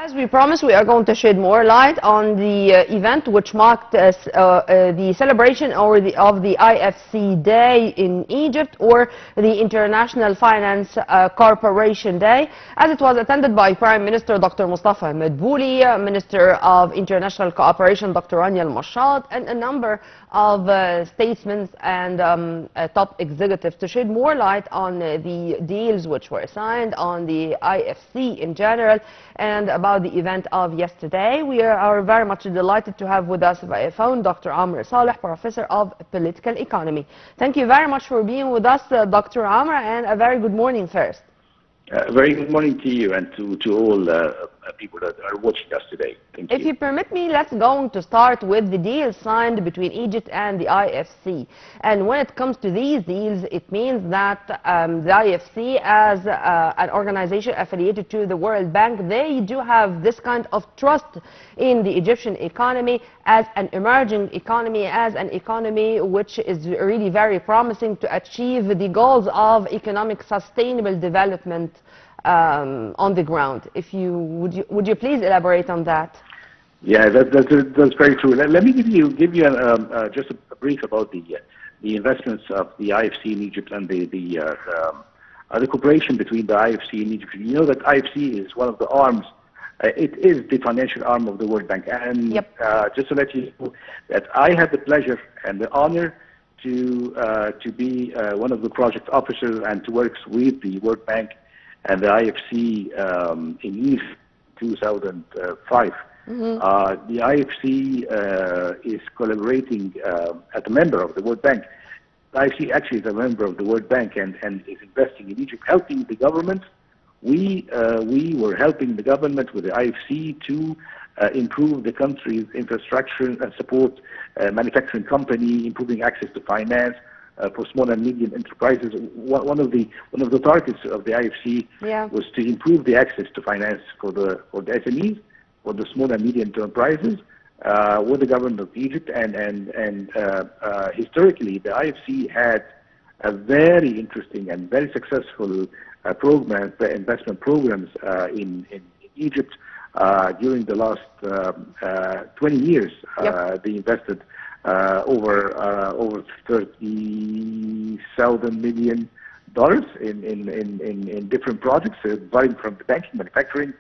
As we promised, we are going to shed more light on the event which marked the celebration of the IFC Day in Egypt, or the International Finance Corporation Day, as it was attended by Prime Minister Dr. Mustafa Madbouli, Minister of International Cooperation Dr. Rania Al-Mashat, and a number of statesmen and top executives to shed more light on the deals which were signed, on the IFC in general, and about the event of yesterday. We are very much delighted to have with us via phone Dr. Amr Saleh, Professor of Political Economy. Thank you very much for being with us, Dr. Amr, and a very good morning first. Very good morning to you and to all people that are watching us today. Thank you. If you permit me, let's go to start with the deal signed between Egypt and the IFC. And when it comes to these deals, it means that the IFC, as an organization affiliated to the World Bank, they do have this kind of trust in the Egyptian economy as an emerging economy, as an economy which is really very promising to achieve the goals of economic sustainable development on the ground. If you would you please elaborate on that? Yeah, that's very true. Let me give you just a brief about the investments of the IFC in Egypt and the cooperation between the IFC and Egypt. You know that IFC is one of the arms. It is the financial arm of the World Bank. And just to let you know that I had the pleasure and the honor to be one of the project officers and to work with the World Bank and the IFC in Egypt 2005. The IFC is collaborating as a member of the World Bank. The IFC actually is a member of the World Bank and is investing in Egypt, helping the government. We were helping the government with the IFC to improve the country's infrastructure and support manufacturing company, improving access to finance for small and medium enterprises. One of the targets of the IFC was to improve the access to finance for the SMEs, for the small and medium enterprises, with the government of Egypt. And historically, the IFC had a very interesting and very successful investment programs in Egypt. During the last 20 years, they invested over $30,000 million in different projects, varying from the banking, manufacturing,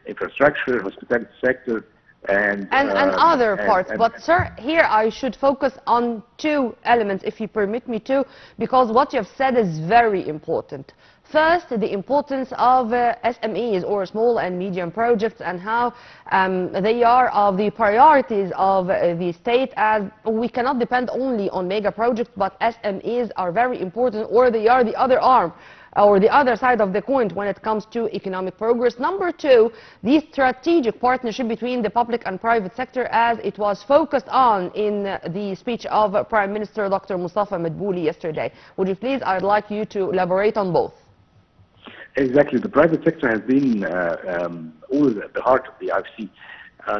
infrastructure, hospitality sector, and other parts. But sir, here I should focus on two elements, if you permit me to, because what you have said is very important. First, the importance of SMEs, or small and medium projects, and how they are of the priorities of the state, as we cannot depend only on mega projects, but SMEs are very important, or they are the other arm, or the other side of the coin when it comes to economic progress. Number two, the strategic partnership between the public and private sector, as it was focused on in the speech of Prime Minister Dr. Mustafa Madbouli yesterday. Would you please, I'd like you to elaborate on both. Exactly. The private sector has been always at the heart of the IFC.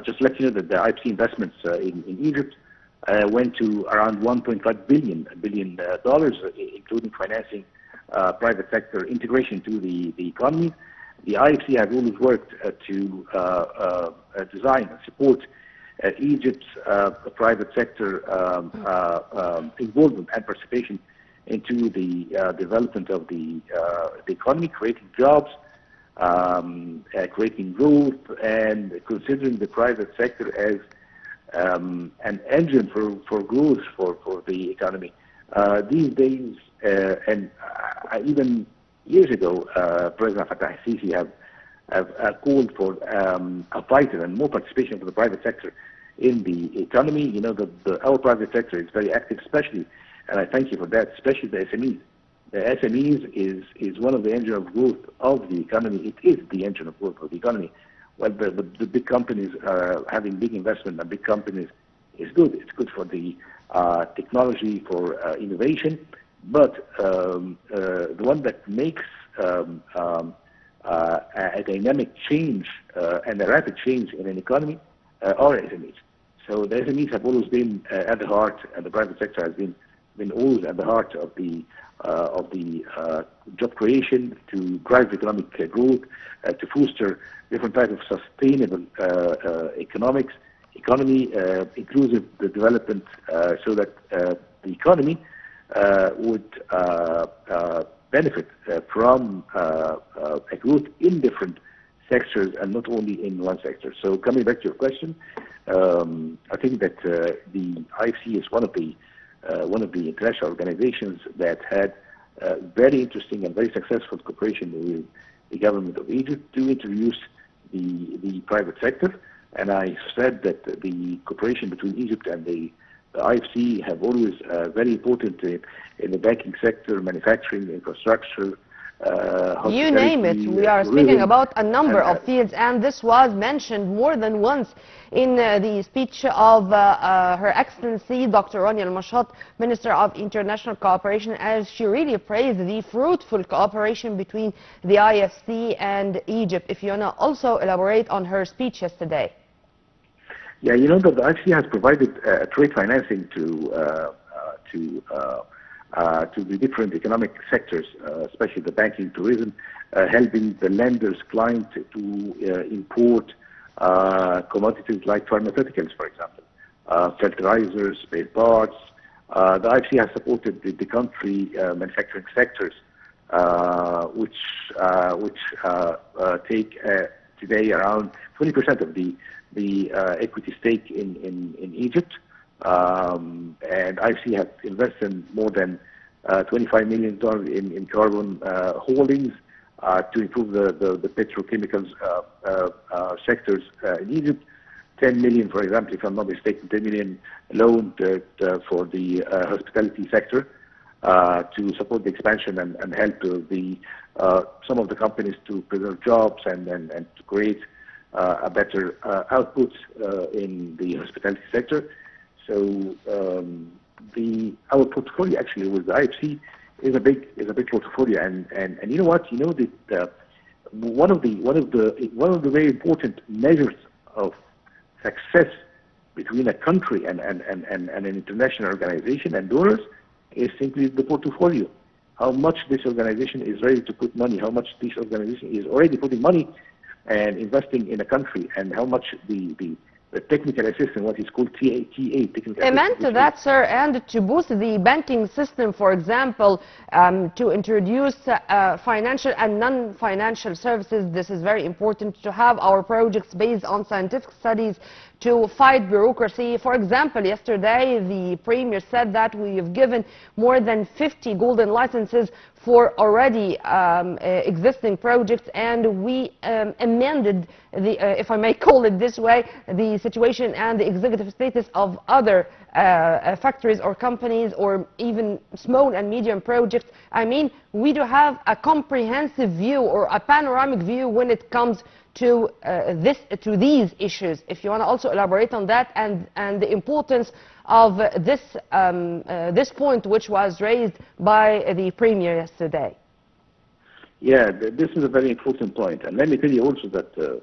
Just to let you know that the IFC investments in Egypt went to around $1.5 billion, including financing private sector integration to the economy. The IFC has always worked to design and support Egypt's private sector involvement and participation into the development of the economy, creating jobs, creating growth, and considering the private sector as an engine for growth for the economy. These days, and even years ago, President Fattah al-Sisi have called for a vital and more participation for the private sector in the economy. You know that our private sector is very active, especially, and I thank you for that, especially the SMEs. The SMEs is one of the engine of growth of the economy. It is the engine of growth of the economy. Well, the big companies having big investment, and big companies is good. It's good for the technology, for innovation. But the one that makes a dynamic change and a rapid change in an economy are SMEs. So the SMEs have always been at the heart, and the private sector has been been always at the heart of the job creation, to drive economic growth, to foster different types of sustainable economy, inclusive development, so that the economy would benefit from a growth in different sectors and not only in one sector. So coming back to your question, I think that the IFC is one of the international organizations that had very interesting and very successful cooperation with the government of Egypt to introduce the private sector. And I said that the cooperation between Egypt and the IFC have always very important in the banking sector, manufacturing, infrastructure, you name it. We are speaking about a number of fields, and this was mentioned more than once in the speech of Her Excellency Dr. Rania Al-Mashat, Minister of International Cooperation, as she really praised the fruitful cooperation between the IFC and Egypt. If you want to also elaborate on her speech yesterday. Yeah, you know that the IFC has provided trade financing to the different economic sectors, especially the banking, tourism, helping the lenders' clients to import commodities like pharmaceuticals, for example, fertilizers, spare parts. The IFC has supported the country manufacturing sectors, which take today around 20% of the equity stake in Egypt. And IFC has invested more than $25 million in carbon holdings to improve the petrochemicals sectors in Egypt. 10 million, for example, if I'm not mistaken, 10 million loan for the hospitality sector to support the expansion and help some of the companies to preserve jobs and to create a better output in the hospitality sector. So our portfolio actually with the IFC is a big portfolio, and you know what? You know that one of the very important measures of success between a country and an international organization and donors is simply the portfolio. How much this organization is ready to put money, how much this organization is already putting money and investing in a country, and how much the technical assistance, what is called TA, technical assistance. Amen to that, sir, and to boost the banking system, for example, to introduce financial and non-financial services. This is very important to have our projects based on scientific studies to fight bureaucracy. For example, yesterday the Premier said that we have given more than 50 golden licenses for already existing projects, and we amended the, if I may call it this way, the situation and the executive status of other factories or companies or even small and medium projects. I mean, we do have a comprehensive view or a panoramic view when it comes to these issues. If you want to also elaborate on that and the importance of this point which was raised by the Premier yesterday. Yeah, this is a very important point, and let me tell you also that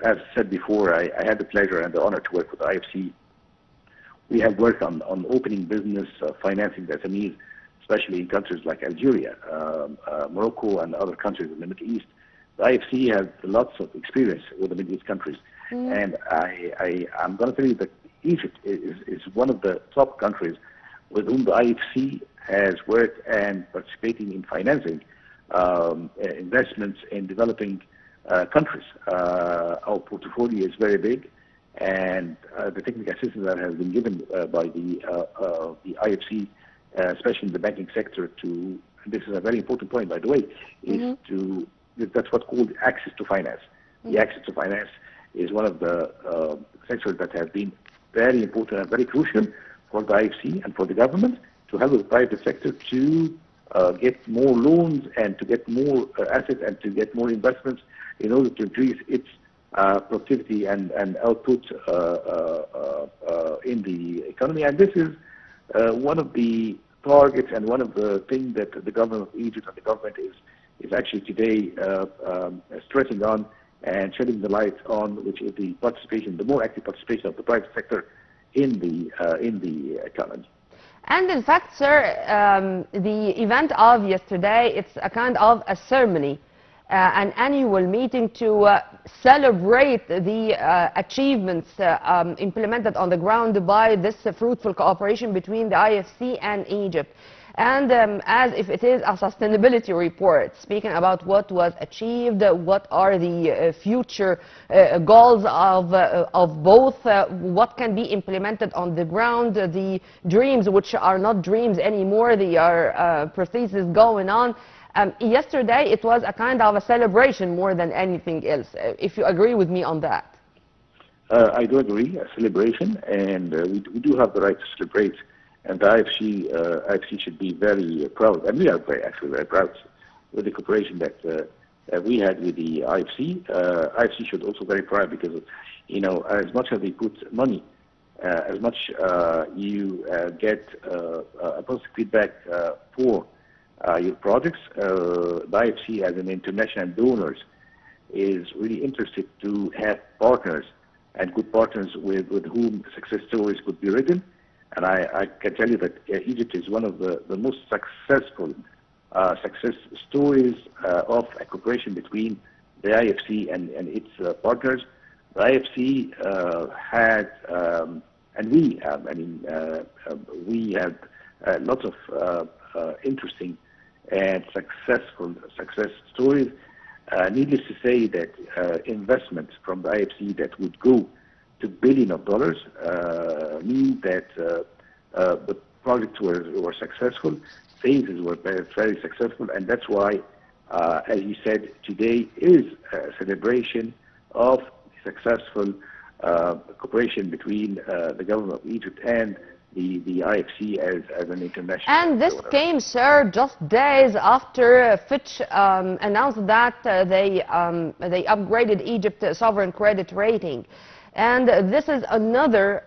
as said before, I had the pleasure and the honor to work with the IFC. We have worked on opening business, financing the SMEs, especially in countries like Algeria, Morocco, and other countries in the Middle East. The IFC has lots of experience with the Middle East countries, and I'm going to tell you that Egypt is one of the top countries with whom the IFC has worked and participating in financing investments in developing countries. Our portfolio is very big, and the technical assistance that has been given by the IFC, especially in the banking sector, this is a very important point, by the way, is that's what's called access to finance. The access to finance is one of the sectors that have been very important and very crucial for the IFC and for the government to help the private sector to get more loans and to get more assets and to get more investments in order to increase its productivity and output in the economy. And this is one of the targets and one of the things that the government of Egypt and the government is actually today stressing on and shedding the light on, which is the participation, the more active participation of the private sector in the economy. And in fact, sir, the event of yesterday, it's a kind of a ceremony, an annual meeting to celebrate the achievements implemented on the ground by this fruitful cooperation between the IFC and Egypt. And as if it is a sustainability report, speaking about what was achieved, what are the future goals of both, what can be implemented on the ground, the dreams which are not dreams anymore, they are processes going on. Yesterday it was a kind of a celebration more than anything else, if you agree with me on that. I do agree, a celebration, and we do have the right to celebrate. And the IFC should be very proud, and we are actually very proud with the cooperation that we had with the IFC. IFC should also be very proud because, you know, as much as they put money, as much you get a positive feedback for your projects. The IFC, as an international donors, is really interested to have partners and good partners with whom success stories could be written. And I can tell you that Egypt is one of the most successful success stories of a cooperation between the IFC and its partners. The IFC had, and we have, we had lots of interesting and successful success stories. Needless to say that investments from the IFC that would go to billions of dollars mean that the projects were successful, phases were very successful, and that's why, as you said, today is a celebration of successful cooperation between the government of Egypt and the IFC as an international. And this came, sir, just days after Fitch announced that they upgraded Egypt's sovereign credit rating. And this is another,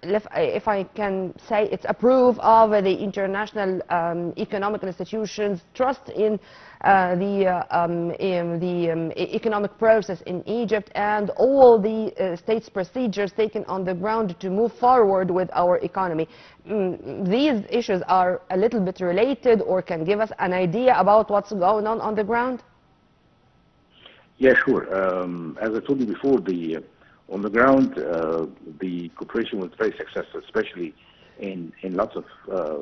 if I can say, it's a proof of the international economic institutions' trust in the economic process in Egypt and all the state's procedures taken on the ground to move forward with our economy. These issues are a little bit related, or can give us an idea about what's going on the ground? Yeah, sure. As I told you before, on the ground, the cooperation was very successful, especially in lots of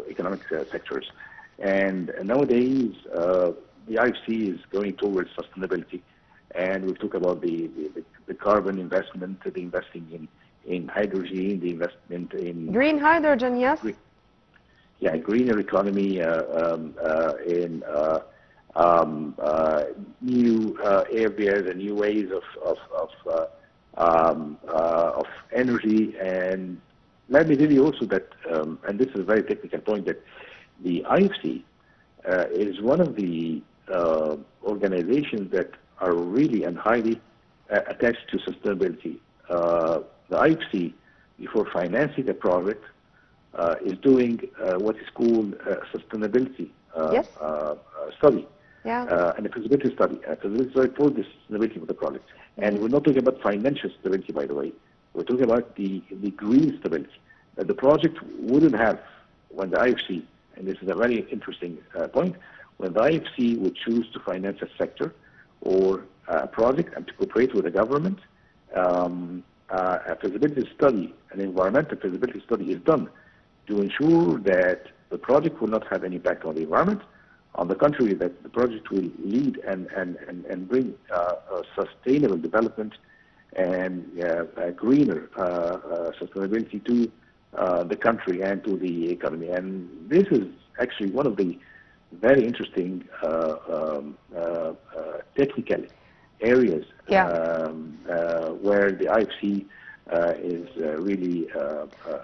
economic sectors. And nowadays, the IFC is going towards sustainability, and we'll talk about the carbon investment, the investing in hydrogen, the investment in green hydrogen, yes. Greener economy, in new areas and new ways of energy. And let me tell you also that, and this is a very technical point, that the IFC is one of the organizations that are really and highly attached to sustainability. The IFC, before financing a project, is doing what is called sustainability study. Yeah. And a feasibility study. A feasibility study for the sustainability of the project. And we're not talking about financial stability, by the way. We're talking about the green stability that the project wouldn't have when the IFC, and this is a very interesting point, when the IFC would choose to finance a sector or a project and to cooperate with the government. A feasibility study, an environmental feasibility study, is done to ensure that the project will not have any impact on the environment. On the contrary, that the project will lead and bring sustainable development and greener sustainability to the country and to the economy. And this is actually one of the very interesting technical areas where the IFC is really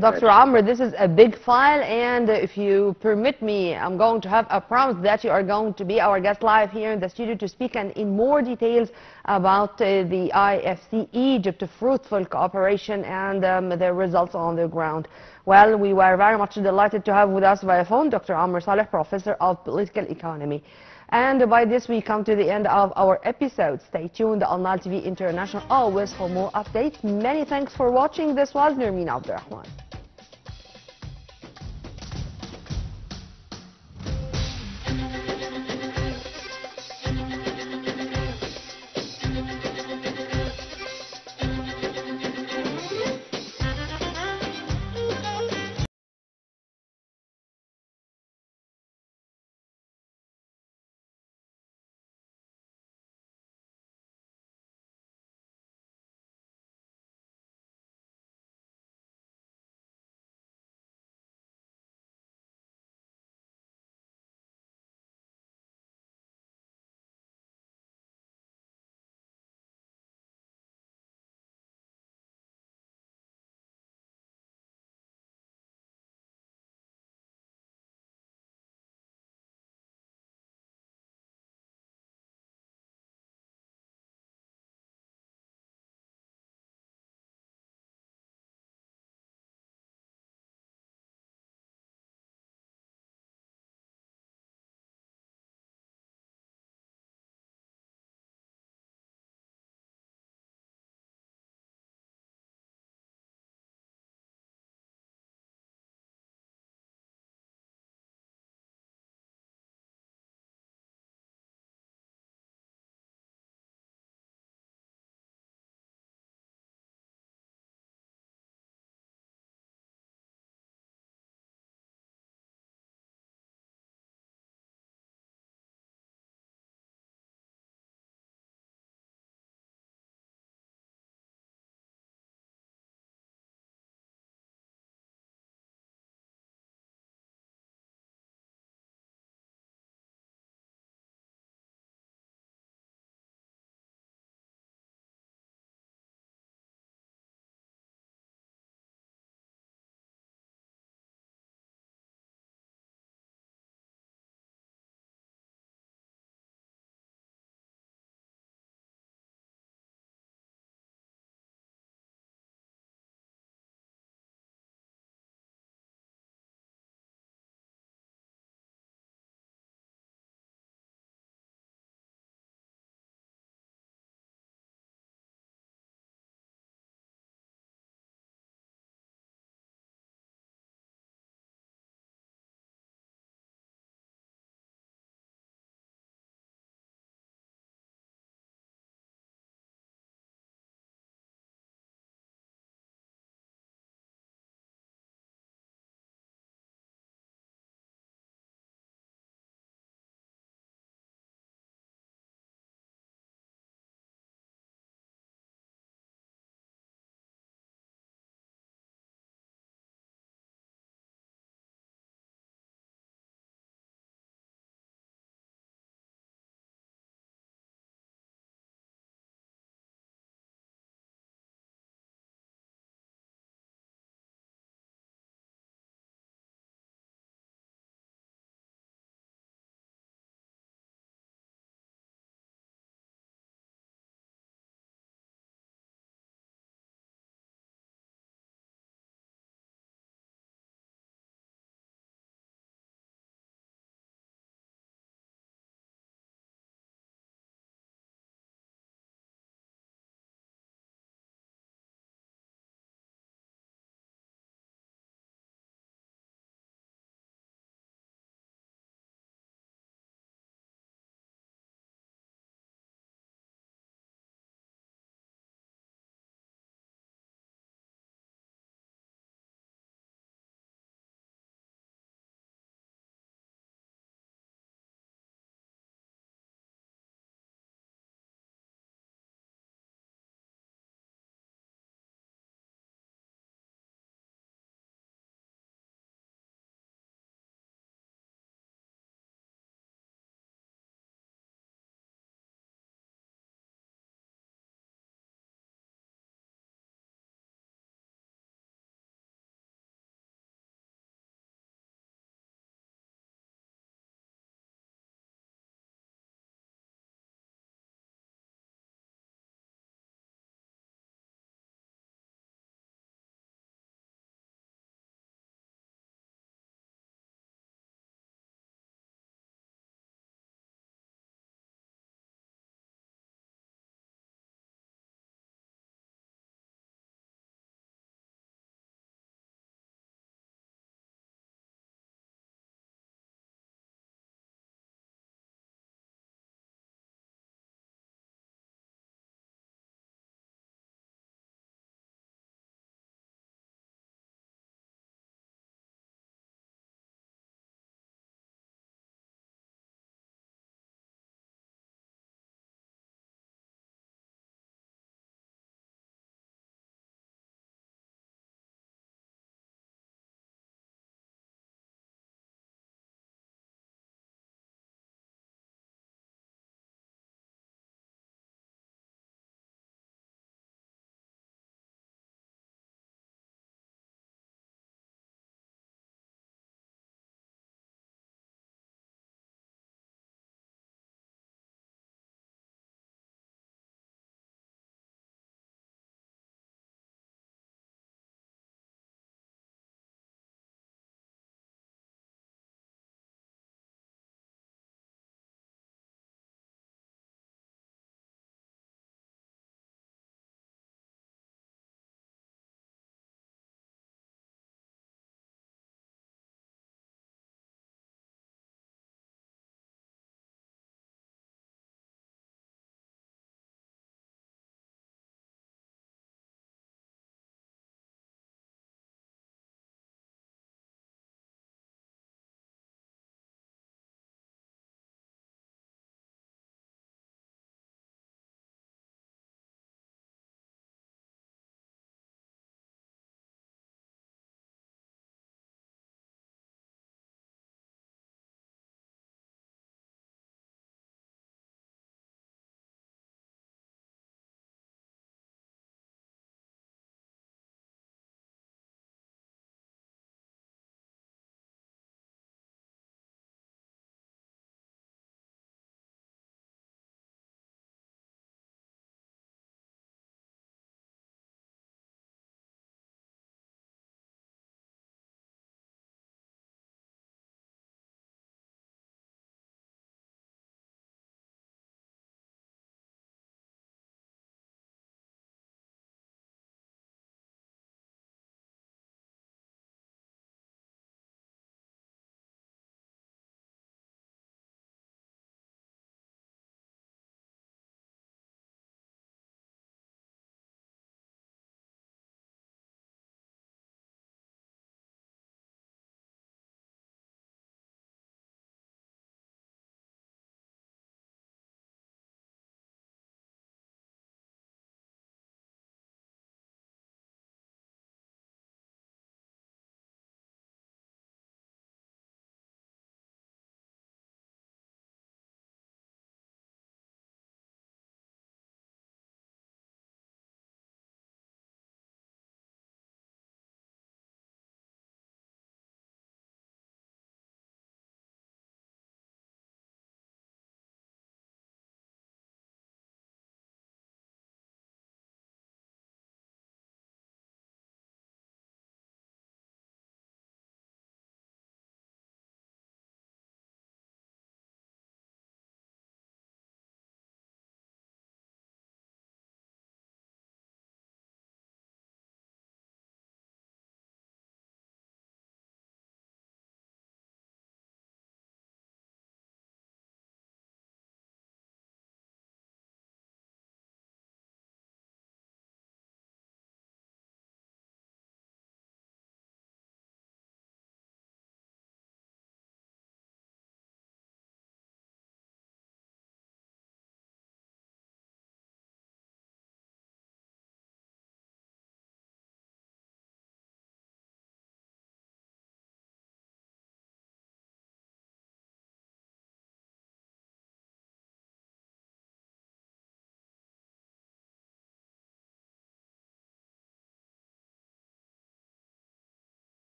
Dr. Amr, this is a big file, and if you permit me, I'm going to have a promise that you are going to be our guest live here in the studio to speak and in more details about the IFC Egypt fruitful cooperation and the results on the ground. Well, we were very much delighted to have with us via phone Dr. Amr Saleh, Professor of Political Economy. And by this we come to the end of our episode. Stay tuned on Nile TV International always for more updates. Many thanks for watching. This was Nermeen Abdurrahman.